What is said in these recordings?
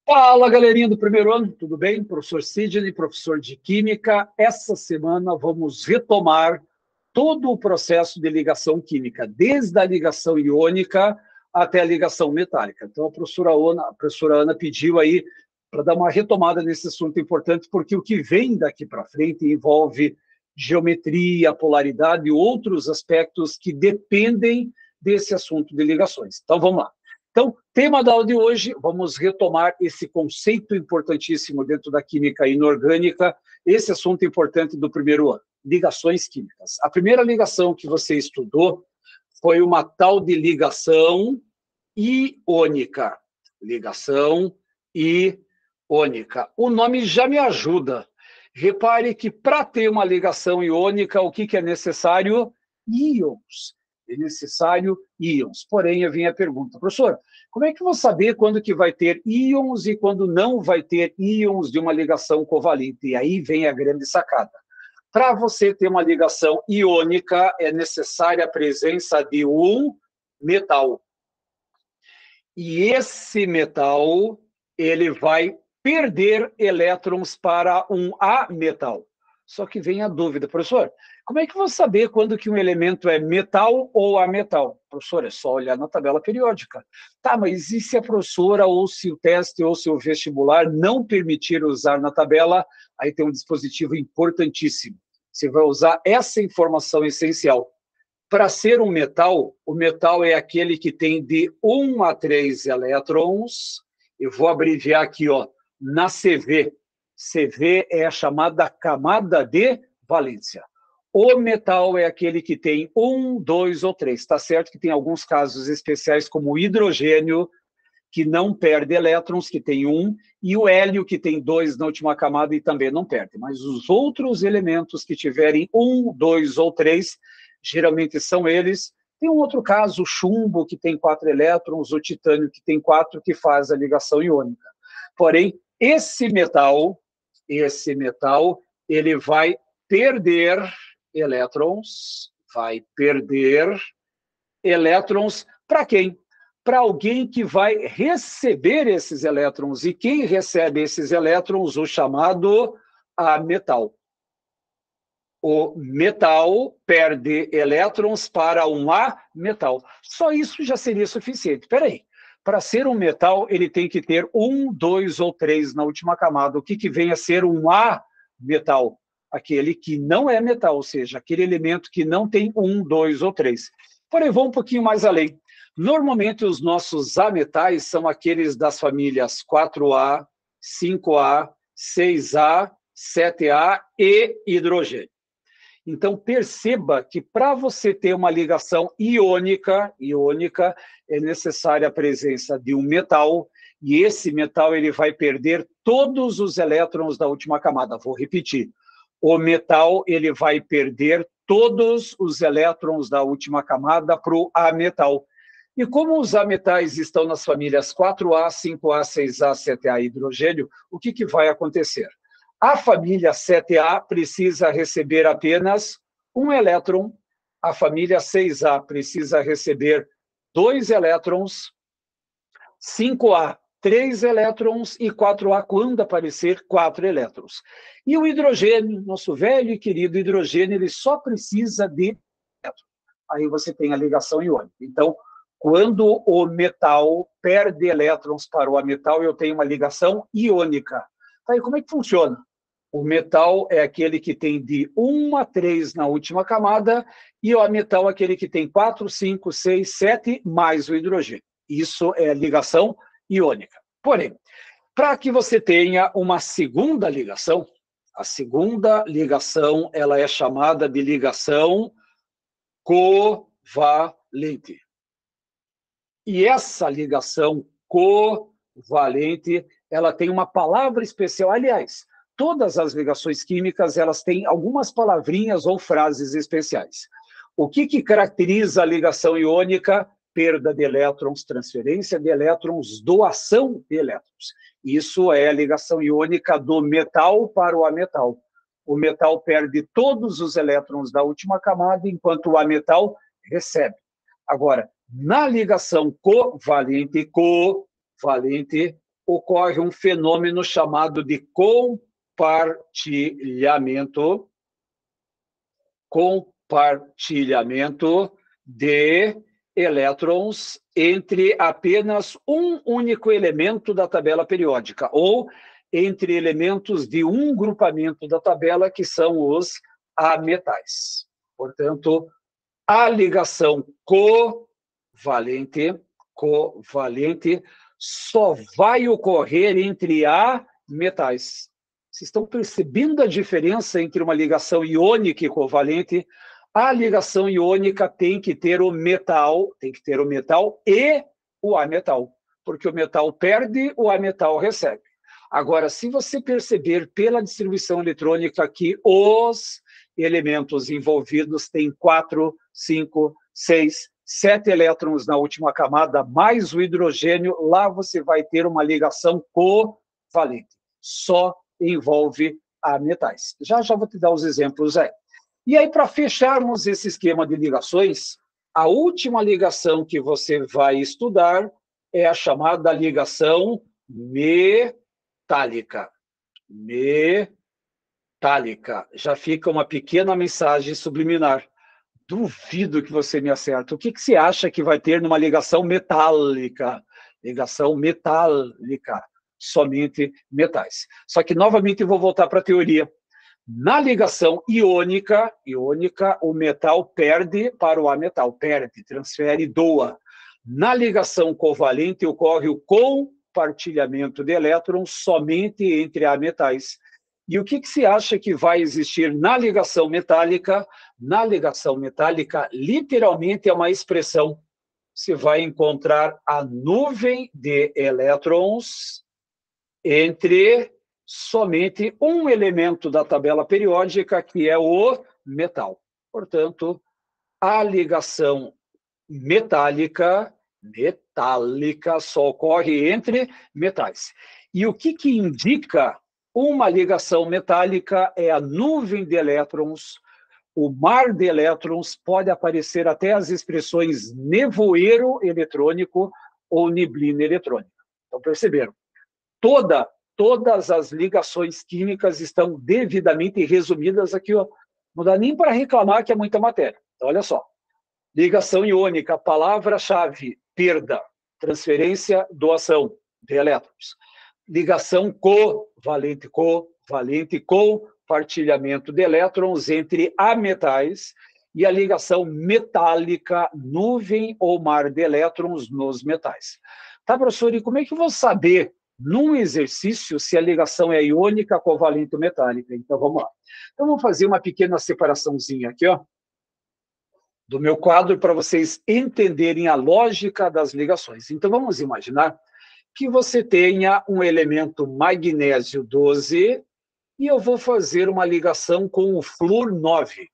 Fala, galerinha do primeiro ano, tudo bem? Professor Sidney, professor de Química. Essa semana vamos retomar todo o processo de ligação química, desde a ligação iônica até a ligação metálica. Então, a professora Ana pediu aí para dar uma retomada nesse assunto importante, porque o que vem daqui para frente envolve geometria, polaridade e outros aspectos que dependem desse assunto de ligações. Então, vamos lá. Então, tema da aula de hoje, vamos retomar esse conceito importantíssimo dentro da química inorgânica, esse assunto importante do primeiro ano, ligações químicas. A primeira ligação que você estudou foi uma tal de ligação iônica. Ligação iônica. O nome já me ajuda. Repare que para ter uma ligação iônica, o que é necessário? Íons. É necessário íons. Porém, vem a pergunta, professor, como é que eu vou saber quando que vai ter íons e quando não vai ter íons de uma ligação covalente? E aí vem a grande sacada. Para você ter uma ligação iônica, é necessária a presença de um metal. E esse metal, ele vai perder elétrons para um ametal. Só que vem a dúvida, professor, como é que eu vou saber quando que um elemento é metal ou ametal? Professor, é só olhar na tabela periódica. Tá, mas e se a professora, ou se o teste, ou se o vestibular não permitir usar na tabela, aí tem um dispositivo importantíssimo. Você vai usar essa informação essencial. Para ser um metal, o metal é aquele que tem de 1 a 3 elétrons. Eu vou abreviar aqui, ó, na CV. CV é a chamada camada de valência. O metal é aquele que tem 1, 2 ou 3. Está certo que tem alguns casos especiais, como o hidrogênio, que não perde elétrons, que tem 1, e o hélio, que tem 2 na última camada e também não perde. Mas os outros elementos que tiverem 1, 2 ou 3, geralmente são eles. Tem um outro caso, o chumbo, que tem 4 elétrons, o titânio, que tem 4, que faz a ligação iônica. Porém, esse metal, ele vai perder elétrons para quem? Para alguém que vai receber esses elétrons. E quem recebe esses elétrons? O chamado ametal. O metal perde elétrons para um ametal. Só isso já seria suficiente. Espera aí. Para ser um metal, ele tem que ter 1, 2 ou 3 na última camada. O que vem a ser um ametal? Aquele que não é metal, ou seja, aquele elemento que não tem 1, 2 ou 3. Porém, vou um pouquinho mais além. Normalmente, os nossos ametais são aqueles das famílias 4A, 5A, 6A, 7A e hidrogênio. Então, perceba que para você ter uma ligação iônica, é necessária a presença de um metal, e esse metal ele vai perder todos os elétrons da última camada. Vou repetir. O metal ele vai perder todos os elétrons da última camada para o ametal. E como os ametais estão nas famílias 4A, 5A, 6A, 7A e hidrogênio, o que vai acontecer? A família 7A precisa receber apenas um elétron, a família 6A precisa receber 2 elétrons, 5A, 3 elétrons e 4A, quando aparecer, 4 elétrons. E o hidrogênio, nosso velho e querido hidrogênio, ele só precisa de elétron. Aí você tem a ligação iônica. Então, quando o metal perde elétrons para o ametal, eu tenho uma ligação iônica. Aí, como é que funciona? O metal é aquele que tem de 1 a 3 na última camada, e o ametal é aquele que tem 4, 5, 6, 7, mais o hidrogênio. Isso é ligação iônica. Porém, para que você tenha uma segunda ligação, a segunda ligação ela é chamada de ligação covalente. E essa ligação covalente, ela tem uma palavra especial. Aliás, todas as ligações químicas, elas têm algumas palavrinhas ou frases especiais. O que caracteriza a ligação iônica? Perda de elétrons, transferência de elétrons, doação de elétrons. Isso é a ligação iônica do metal para o ametal. O metal perde todos os elétrons da última camada, enquanto o ametal recebe. Agora, na ligação covalente, ocorre um fenômeno chamado de compartilhamento de elétrons entre apenas um único elemento da tabela periódica, ou entre elementos de um grupamento da tabela, que são os ametais. Portanto, a ligação covalente só vai ocorrer entre ametais. Vocês estão percebendo a diferença entre uma ligação iônica e covalente? A ligação iônica tem que ter o metal e o ametal, porque o metal perde, o ametal recebe. Agora, se você perceber pela distribuição eletrônica que os elementos envolvidos têm 4, 5, 6, 7 elétrons na última camada, mais o hidrogênio, lá você vai ter uma ligação covalente. Só envolve ametais. Já vou te dar os exemplos aí. E aí, para fecharmos esse esquema de ligações, a última ligação que você vai estudar é a chamada ligação metálica. Metálica. Já fica uma pequena mensagem subliminar. Duvido que você me acerte. O que você acha que vai ter numa ligação metálica? Ligação metálica. Somente metais. Só que, novamente, eu vou voltar para a teoria. Na ligação iônica, o metal perde para o ametal, transfere, doa. Na ligação covalente, ocorre o compartilhamento de elétrons somente entre ametais. E o que se acha que vai existir na ligação metálica? Na ligação metálica, literalmente é uma expressão. Você vai encontrar a nuvem de elétrons entre somente um elemento da tabela periódica, que é o metal. Portanto, a ligação metálica só ocorre entre metais. E o que indica uma ligação metálica é a nuvem de elétrons, o mar de elétrons, pode aparecer até as expressões nevoeiro eletrônico ou neblina eletrônica. Então, perceberam? Todas as ligações químicas estão devidamente resumidas aqui, ó. Não dá nem para reclamar que é muita matéria. Então, olha só. Ligação iônica, palavra-chave, perda, transferência, doação de elétrons. Ligação covalente, compartilhamento de elétrons entre ametais, e a ligação metálica, nuvem ou mar de elétrons nos metais. Tá, professor, e como é que eu vou saber num exercício se a ligação é iônica, covalente ou metálica? Então, vamos lá. Então, vamos fazer uma pequena separaçãozinha aqui, ó, do meu quadro, para vocês entenderem a lógica das ligações. Então, vamos imaginar que você tenha um elemento magnésio 12 e eu vou fazer uma ligação com o flúor 9.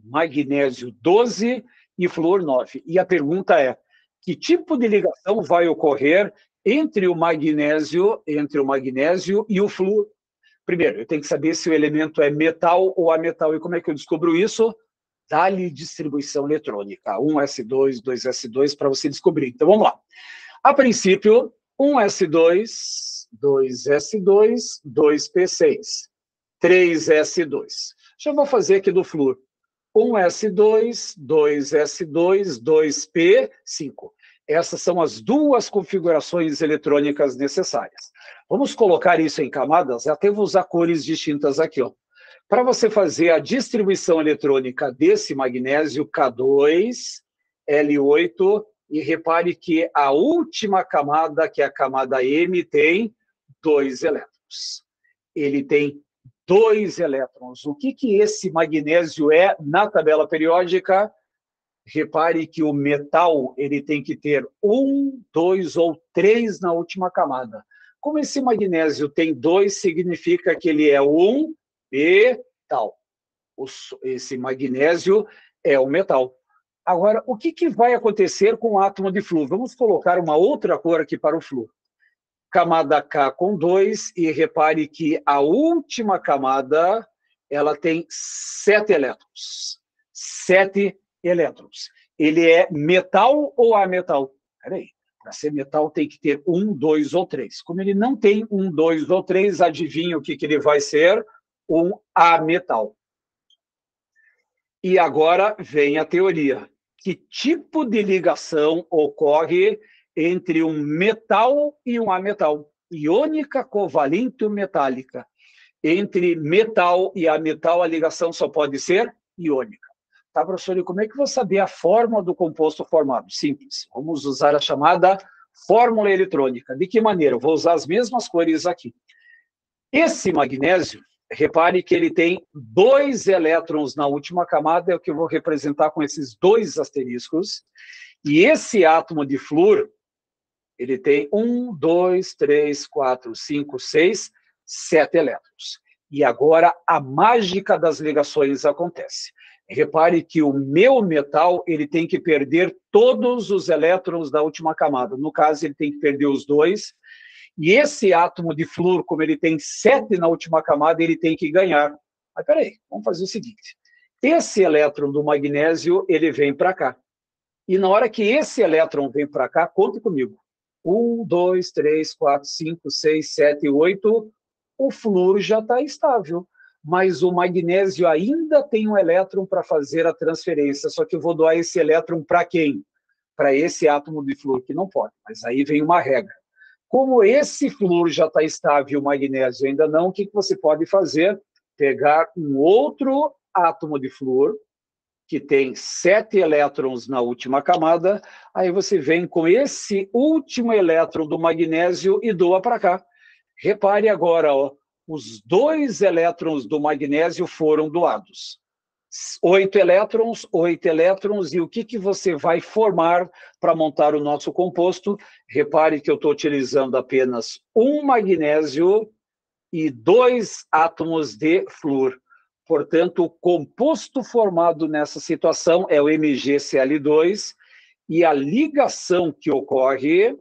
Magnésio 12 e flúor 9. E a pergunta é, que tipo de ligação vai ocorrer entre o magnésio e o flúor? Primeiro, eu tenho que saber se o elemento é metal ou ametal. E como é que eu descubro isso? Dá-lhe distribuição eletrônica. 1s2, 2s2, para você descobrir. Então, vamos lá. A princípio, 1s2, 2s2, 2p6, 3s2. Já vou fazer aqui do flúor. 1s2, 2s2, 2p5. Essas são as duas configurações eletrônicas necessárias. Vamos colocar isso em camadas, até vou usar cores distintas aqui, ó. Para você fazer a distribuição eletrônica desse magnésio K2, L8, e repare que a última camada, que é a camada M, tem 2 elétrons. Ele tem 2 elétrons. O que esse magnésio é na tabela periódica? Repare que o metal ele tem que ter 1, 2 ou 3 na última camada. Como esse magnésio tem 2, significa que ele é um metal. Esse magnésio é um metal. Agora, o que vai acontecer com o átomo de flúor? Vamos colocar uma outra cor aqui para o flúor. Camada K com 2, e repare que a última camada ela tem 7 elétrons. 7 elétrons. Ele é metal ou ametal? Espera aí. Para ser metal tem que ter 1, 2 ou 3. Como ele não tem 1, 2 ou 3, adivinha o que ele vai ser? Um ametal. E agora vem a teoria. Que tipo de ligação ocorre entre um metal e um ametal? Iônica, covalente ou metálica? Entre metal e ametal, a ligação só pode ser iônica. Tá, professor? E como é que eu vou saber a fórmula do composto formado? Simples. Vamos usar a chamada fórmula eletrônica. De que maneira? Eu vou usar as mesmas cores aqui. Esse magnésio, repare que ele tem 2 elétrons na última camada, é o que eu vou representar com esses 2 asteriscos. E esse átomo de flúor, ele tem 1, 2, 3, 4, 5, 6, 7 elétrons. E agora a mágica das ligações acontece. Repare que o meu metal ele tem que perder todos os elétrons da última camada. No caso, ele tem que perder os 2. E esse átomo de flúor, como ele tem 7 na última camada, ele tem que ganhar. Mas peraí, vamos fazer o seguinte. Esse elétron do magnésio, ele vem para cá. E na hora que esse elétron vem para cá, conta comigo. 1, 2, 3, 4, 5, 6, 7, 8. O flúor já está estável. Mas o magnésio ainda tem um elétron para fazer a transferência. Só que eu vou doar esse elétron para quem? Para esse átomo de flúor, que não pode. Mas aí vem uma regra. Como esse flúor já está estável e o magnésio ainda não, o que você pode fazer? Pegar um outro átomo de flúor, que tem 7 elétrons na última camada, aí você vem com esse último elétron do magnésio e doa para cá. Repare agora, ó, os 2 elétrons do magnésio foram doados. 8 elétrons, e o que você vai formar para montar o nosso composto? Repare que eu estou utilizando apenas um magnésio e 2 átomos de flúor. Portanto, o composto formado nessa situação é o MgCl2, e a ligação que ocorre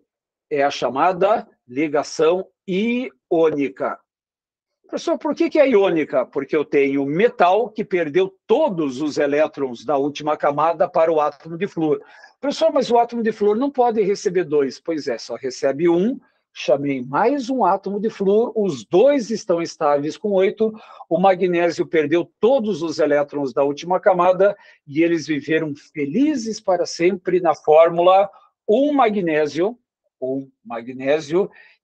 é a chamada ligação iônica. Professor, por que é iônica? Porque eu tenho metal que perdeu todos os elétrons da última camada para o átomo de flúor. Professor, mas o átomo de flúor não pode receber 2. Pois é, só recebe 1. Chamei mais um átomo de flúor, os 2 estão estáveis com 8. O magnésio perdeu todos os elétrons da última camada e eles viveram felizes para sempre na fórmula um magnésio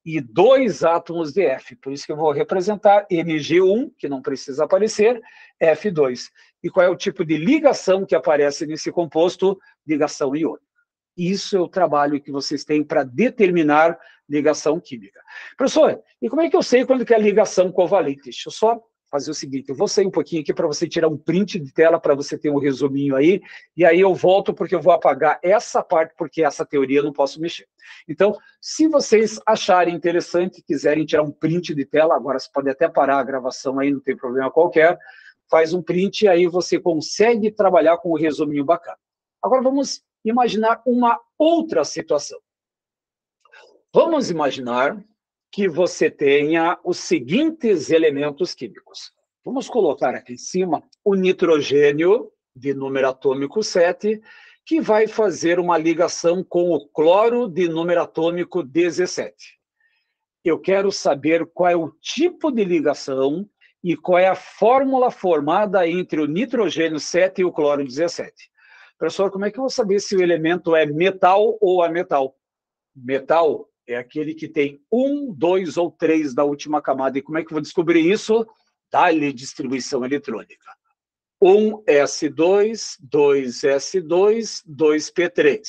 e 2 átomos de F. Por isso que eu vou representar Mg1, que não precisa aparecer, F2. E qual é o tipo de ligação que aparece nesse composto? Ligação iônica. Isso é o trabalho que vocês têm para determinar ligação química. Professor, e como é que eu sei quando que é ligação covalente? Deixa eu só fazer o seguinte, eu vou sair um pouquinho aqui para você tirar um print de tela, para você ter um resuminho aí, e aí eu volto porque eu vou apagar essa parte, porque essa teoria eu não posso mexer. Então, se vocês acharem interessante, quiserem tirar um print de tela, agora você pode até parar a gravação aí, não tem problema qualquer, faz um print e aí você consegue trabalhar com um resuminho bacana. Agora vamos imaginar uma outra situação. Vamos imaginar que você tenha os seguintes elementos químicos. Vamos colocar aqui em cima o nitrogênio, de número atômico 7, que vai fazer uma ligação com o cloro, de número atômico 17. Eu quero saber qual é o tipo de ligação e qual é a fórmula formada entre o nitrogênio 7 e o cloro 17. Professor, como é que eu vou saber se o elemento é metal ou ametal? Metal é aquele que tem 1, 2 ou 3 da última camada. E como é que eu vou descobrir isso? Dá-lhe distribuição eletrônica. 1s2, 2s2, 2p3.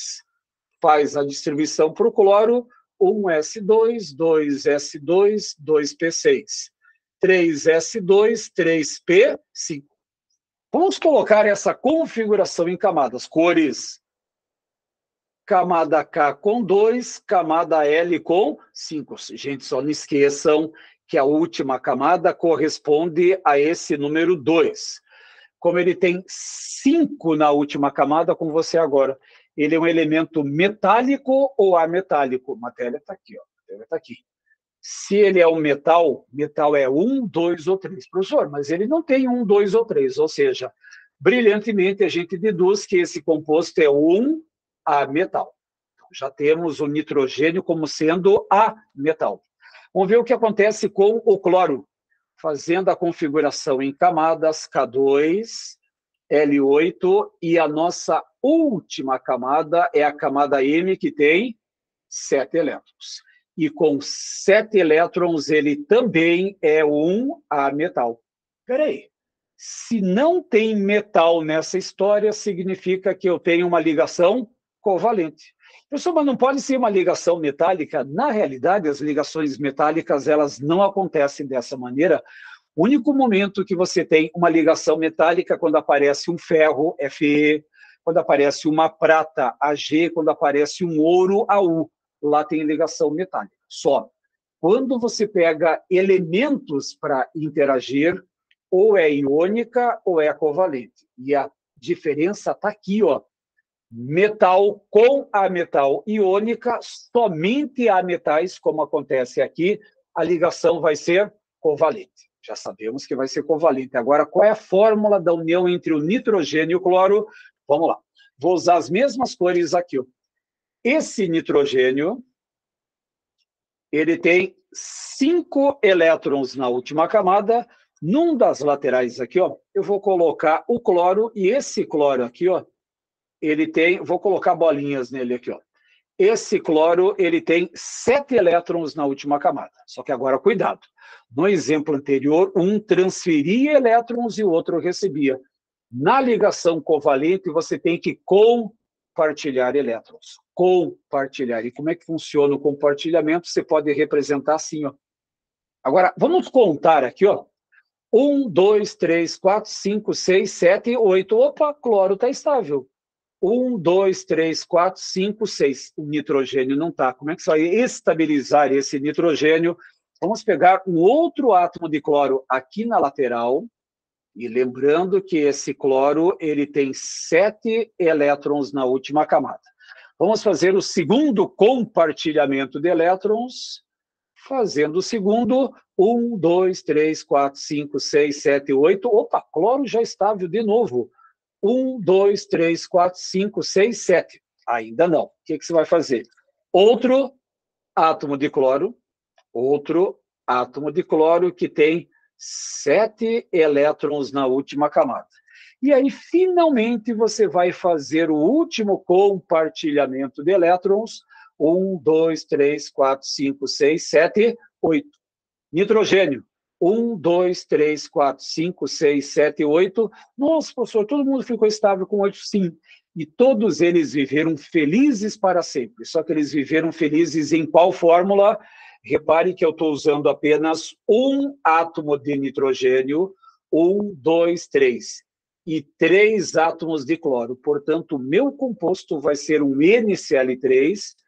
Faz a distribuição para o cloro, 1s2, 2s2, 2p6. 3s2, 3p5. Vamos colocar essa configuração em camadas. Cores: camada K com 2, camada L com 5. Gente, só não esqueçam que a última camada corresponde a esse número 2. Como ele tem 5 na última camada, como você agora, ele é um elemento metálico ou ametálico? A matéria está aqui, ó. A matéria está aqui. Se ele é um metal, metal é 1, 2 ou 3. Professor, mas ele não tem 1, 2 ou 3, ou seja, brilhantemente a gente deduz que esse composto é um ametal. já temos o nitrogênio como sendo a metal. Vamos ver o que acontece com o cloro, fazendo a configuração em camadas K2, L8, e a nossa última camada é a camada M, que tem 7 elétrons. E com 7 elétrons, ele também é um ametal. Espera aí. Se não tem metal nessa história, significa que eu tenho uma ligação covalente. Pessoal, mas não pode ser uma ligação metálica? Na realidade, as ligações metálicas, elas não acontecem dessa maneira. O único momento que você tem uma ligação metálica é quando aparece um ferro, Fe, quando aparece uma prata, Ag, quando aparece um ouro, Au. Lá tem ligação metálica. Só. Quando você pega elementos para interagir, ou é iônica ou é covalente. E a diferença está aqui, ó. Metal com ametal iônica, somente a metais, como acontece aqui, a ligação vai ser covalente. Já sabemos que vai ser covalente. Agora, qual é a fórmula da união entre o nitrogênio e o cloro? Vamos lá. Vou usar as mesmas cores aqui, ó. Esse nitrogênio, ele tem 5 elétrons na última camada. Num das laterais aqui, ó, eu vou colocar o cloro, e esse cloro aqui, ó, ele tem, vou colocar bolinhas nele aqui, ó. Esse cloro, ele tem 7 elétrons na última camada. Só que agora, cuidado. No exemplo anterior, um transferia elétrons e o outro recebia. Na ligação covalente, você tem que compartilhar elétrons. Compartilhar. E como é que funciona o compartilhamento? Você pode representar assim, ó. Agora, vamos contar aqui, ó. 1, 2, 3, 4, 5, 6, 7, 8. Opa, cloro está estável. 1, 2, 3, 4, 5, 6. O nitrogênio não está. Como é que você vai estabilizar esse nitrogênio? Vamos pegar um outro átomo de cloro aqui na lateral. E lembrando que esse cloro, ele tem 7 elétrons na última camada. Vamos fazer o segundo compartilhamento de elétrons. Fazendo o segundo, 1, 2, 3, 4, 5, 6, 7, 8. Opa, cloro já estável de novo. 1, 2, 3, 4, 5, 6, 7. Ainda não. O que você vai fazer? Outro átomo de cloro que tem 7 elétrons na última camada. E aí, finalmente, você vai fazer o último compartilhamento de elétrons. 1, 2, 3, 4, 5, 6, 7, 8. Nitrogênio. 1, 2, 3, 4, 5, 6, 7, 8. Nossa, professor, todo mundo ficou estável com 8, sim. E todos eles viveram felizes para sempre. Só que eles viveram felizes em qual fórmula? Repare que eu estou usando apenas um átomo de nitrogênio. 1, 2, 3. E 3 átomos de cloro. Portanto, o meu composto vai ser um NCl3.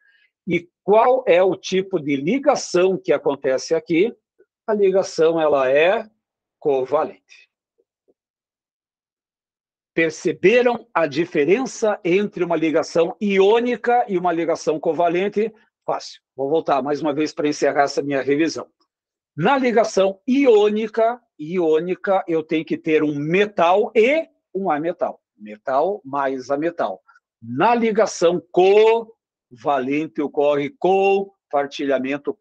E qual é o tipo de ligação que acontece aqui? A ligação, ela é covalente. Perceberam a diferença entre uma ligação iônica e uma ligação covalente? Fácil. Vou voltar mais uma vez para encerrar essa minha revisão. Na ligação iônica, eu tenho que ter um metal e um ametal. Metal mais ametal. Na ligação covalente, ocorre compartilhamento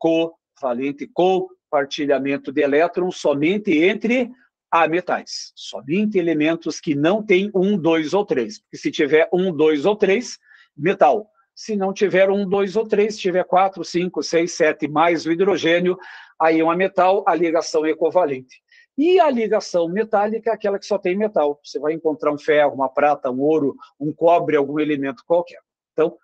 de elétrons somente entre ametais. Somente elementos que não têm 1, 2 ou 3. Porque se tiver 1, 2 ou 3, metal. Se não tiver 1, 2 ou 3, se tiver 4, 5, 6, 7 mais o hidrogênio, aí é um metal, a ligação é covalente. E a ligação metálica é aquela que só tem metal. Você vai encontrar um ferro, uma prata, um ouro, um cobre, algum elemento qualquer. Então,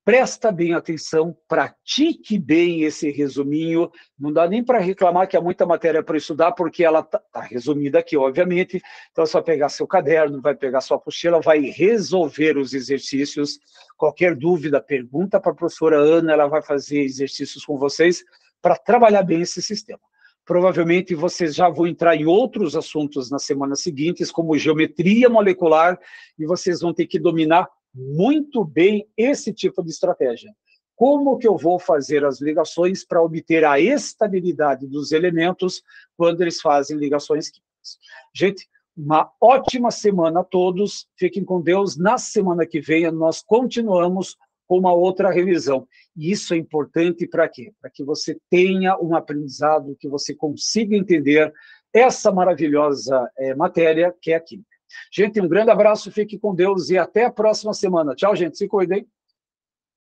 presta bem atenção, pratique bem esse resuminho. Não dá nem para reclamar que há muita matéria para estudar, porque ela está resumida aqui, obviamente. Então, você vai pegar seu caderno, vai pegar sua apostila, vai resolver os exercícios. Qualquer dúvida, pergunta para a professora Ana, ela vai fazer exercícios com vocês para trabalhar bem esse sistema. Provavelmente vocês já vão entrar em outros assuntos nas semanas seguintes, como geometria molecular, e vocês vão ter que dominar muito bem esse tipo de estratégia. Como que eu vou fazer as ligações para obter a estabilidade dos elementos quando eles fazem ligações químicas? Gente, uma ótima semana a todos. Fiquem com Deus. Na semana que vem, nós continuamos com uma outra revisão. E isso é importante para quê? Para que você tenha um aprendizado, que você consiga entender essa maravilhosa matéria que é a química. Gente, um grande abraço, fique com Deus e até a próxima semana. Tchau, gente, se cuidem.